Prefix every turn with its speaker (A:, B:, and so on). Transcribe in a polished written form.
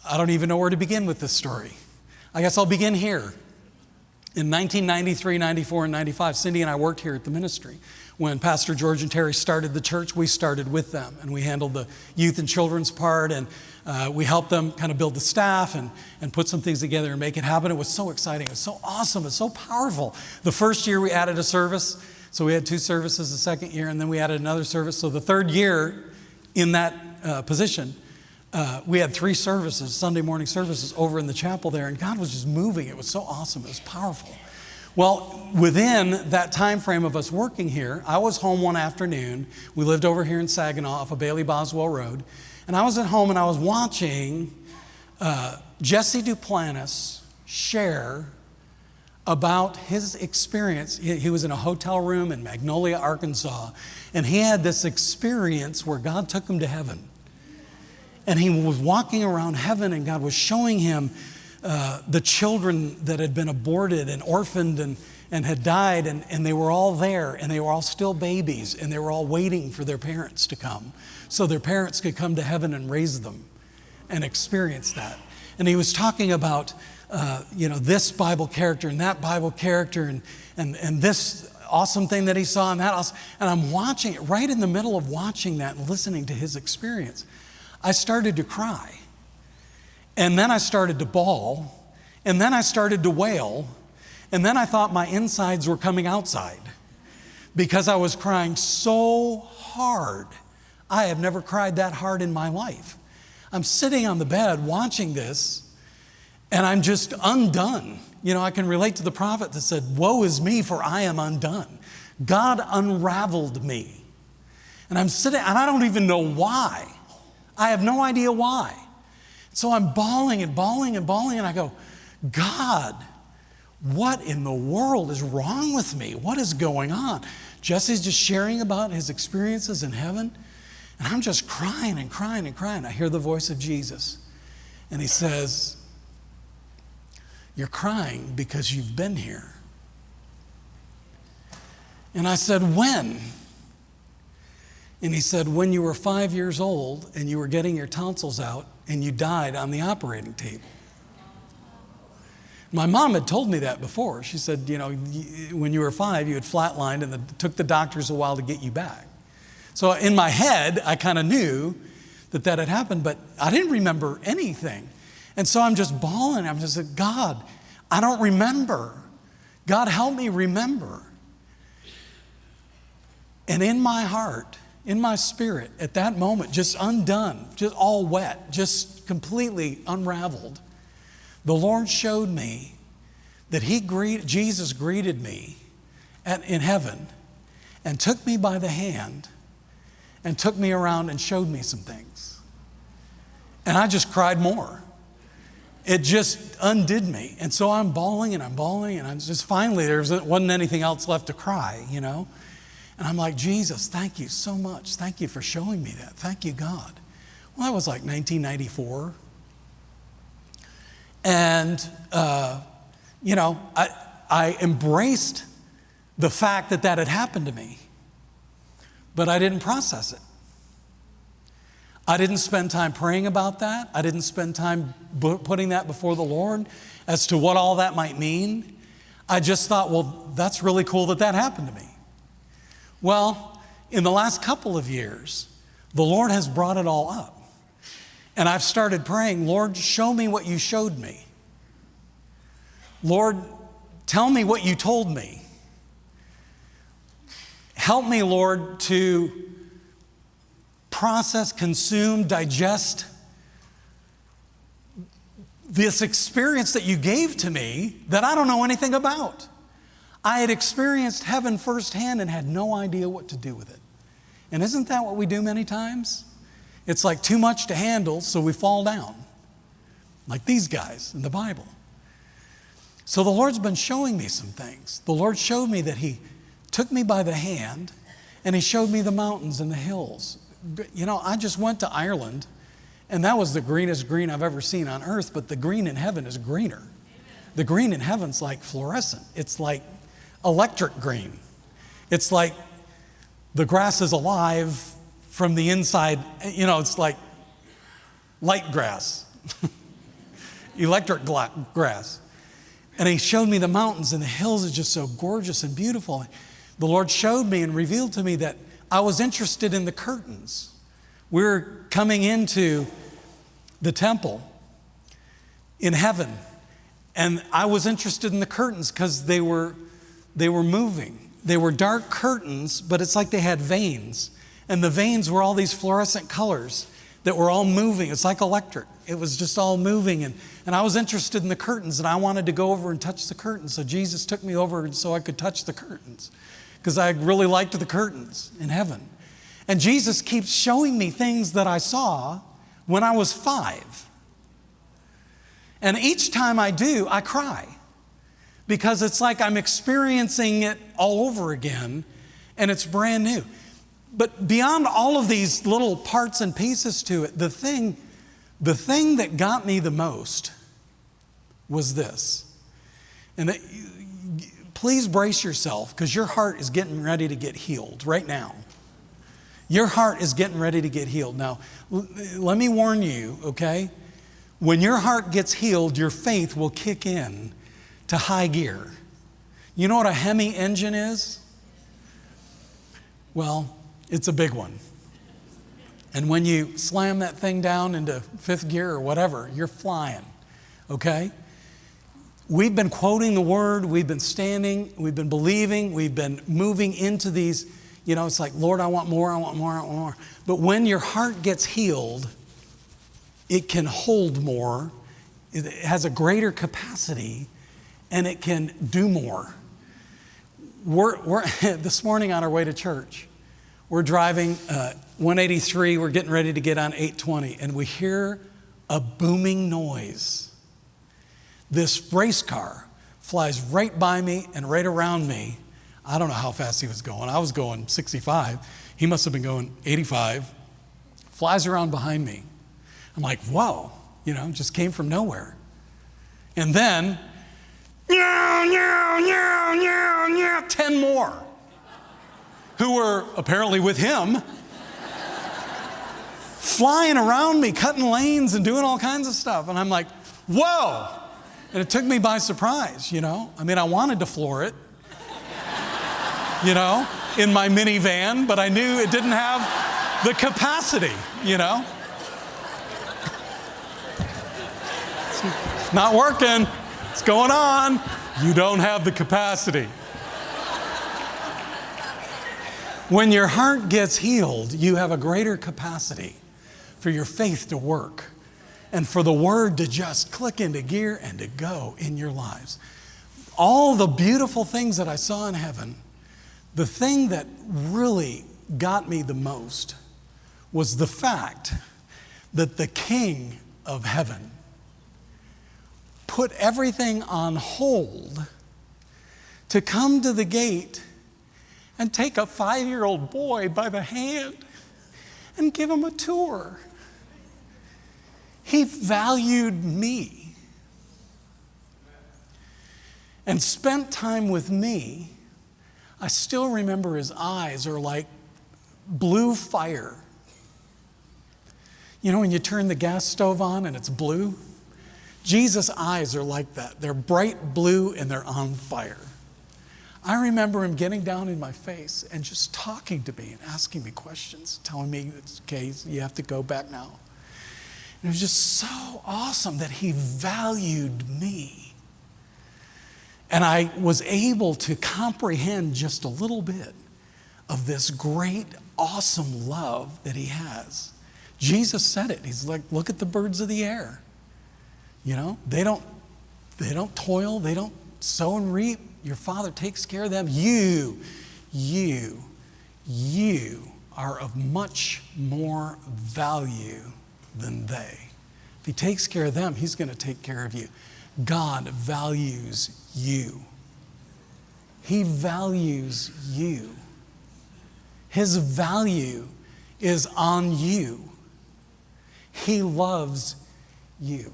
A: I don't even know where to begin with this story. I guess I'll begin here. In 1993, 94, and 95, Cindy and I worked here at the ministry. When Pastor George and Terry started the church, we started with them, and we handled the youth and children's part, and we helped them kind of build the staff and put some things together and make it happen. It was so exciting. It was so awesome. It was so powerful. The first year we added a service, so we had 2 services the second year, and then we added another service. So the third year in that position, we had 3 services, Sunday morning services over in the chapel there, and God was just moving. It was so awesome. It was powerful. Well, within that time frame of us working here, I was home one afternoon. We lived over here in Saginaw off of Bailey Boswell Road, and I was at home and I was watching Jesse Duplantis share about his experience. He was in a hotel room in Magnolia, Arkansas, and he had this experience where God took him to heaven. And he was walking around heaven, and God was showing him the children that had been aborted and orphaned and had died, and they were all there, and they were all still babies, and they were all waiting for their parents to come so their parents could come to heaven and raise them and experience that. And he was talking about this Bible character and that Bible character and this awesome thing that he saw and that awesome. And I'm watching it, right in the middle of watching that and listening to his experience. I started to cry, and then I started to bawl, and then I started to wail, and then I thought my insides were coming outside because I was crying so hard. I have never cried that hard in my life. I'm sitting on the bed watching this, and I'm just undone. I can relate to the prophet that said, "Woe is me, for I am undone." God unraveled me. And I'm sitting, and I don't even know why. I have no idea why. So I'm bawling and bawling and bawling, and I go, "God, what in the world is wrong with me? What is going on?" Jesse's just sharing about his experiences in heaven, and I'm just crying and crying and crying. I hear the voice of Jesus, and he says, "You're crying because you've been here." And I said, "When?" And he said, "When you were 5 years old and you were getting your tonsils out and you died on the operating table." My mom had told me that before. She said, when you were 5, you had flatlined, and it took the doctors a while to get you back. So in my head, I kind of knew that had happened, but I didn't remember anything. And so I'm just bawling. I'm just like, "God, I don't remember. God, help me remember." And in my heart, in my spirit, at that moment, just undone, just all wet, just completely unraveled, the Lord showed me that Jesus greeted me in heaven and took me by the hand and took me around and showed me some things. And I just cried more. It just undid me. And so I'm bawling and I'm just finally, there wasn't anything else left to cry, And I'm like, "Jesus, thank you so much. Thank you for showing me that. Thank you, God." Well, that was like 1994. And, I embraced the fact that had happened to me, but I didn't process it. I didn't spend time praying about that. I didn't spend time putting that before the Lord as to what all that might mean. I just thought, well, that's really cool that happened to me. Well, in the last couple of years, the Lord has brought it all up. And I've started praying, "Lord, show me what you showed me. Lord, tell me what you told me. Help me, Lord, to process, consume, digest this experience that you gave to me that I don't know anything about." I had experienced heaven firsthand and had no idea what to do with it. And isn't that what we do many times? It's like too much to handle, so we fall down, like these guys in the Bible. So the Lord's been showing me some things. The Lord showed me that He took me by the hand, and He showed me the mountains and the hills. I just went to Ireland, and that was the greenest green I've ever seen on earth, but the green in heaven is greener. The green in heaven's like fluorescent. It's like electric green. It's like the grass is alive from the inside. It's like light grass. electric grass. And he showed me the mountains, and the hills are just so gorgeous and beautiful. The Lord showed me and revealed to me that I was interested in the curtains. We're coming into the temple in heaven, and I was interested in the curtains because they were moving. They were dark curtains, but it's like they had veins, and the veins were all these fluorescent colors that were all moving. It's like electric. It was just all moving, and I was interested in the curtains, and I wanted to go over and touch the curtains. So Jesus took me over so I could touch the curtains because I really liked the curtains in heaven. And Jesus keeps showing me things that I saw when I was 5. And each time I do, I cry because it's like I'm experiencing it all over again, and it's brand new. But beyond all of these little parts and pieces to it, the thing that got me the most was this. And please brace yourself, because your heart is getting ready to get healed right now. Your heart is getting ready to get healed. Now, let me warn you, okay? When your heart gets healed, your faith will kick in to high gear. You know what a Hemi engine is? Well, it's a big one. And when you slam that thing down into 5th gear or whatever, you're flying, okay? We've been quoting the word, we've been standing, we've been believing, we've been moving into these, it's like, Lord, I want more, I want more, I want more. But when your heart gets healed, it can hold more, it has a greater capacity, and it can do more. We're this morning on our way to church, we're driving 183, we're getting ready to get on 820, and we hear a booming noise. This race car flies right by me and right around me. I don't know how fast he was going. I was going 65. He must have been going 85. Flies around behind me. I'm like, whoa, just came from nowhere. And then, 10 more who were apparently with him, flying around me, cutting lanes and doing all kinds of stuff. And I'm like, whoa. And it took me by surprise, I wanted to floor it, in my minivan, but I knew it didn't have the capacity, It's not working. It's going on. You don't have the capacity. When your heart gets healed, you have a greater capacity for your faith to work and for the word to just click into gear and to go in your lives. All the beautiful things that I saw in heaven, the thing that really got me the most was the fact that the King of heaven put everything on hold to come to the gate and take a 5-year-old boy by the hand and give him a tour. He valued me and spent time with me. I still remember his eyes are like blue fire. When you turn the gas stove on and it's blue? Jesus' eyes are like that. They're bright blue and they're on fire. I remember him getting down in my face and just talking to me and asking me questions, telling me, it's okay, you have to go back now. And it was just so awesome that he valued me. And I was able to comprehend just a little bit of this great, awesome love that he has. Jesus said it. He's like, look at the birds of the air. They don't toil, they don't sow and reap. Your Father takes care of them. You are of much more value than they. If he takes care of them, he's going to take care of you. God values you. He values you. His value is on you. He loves you.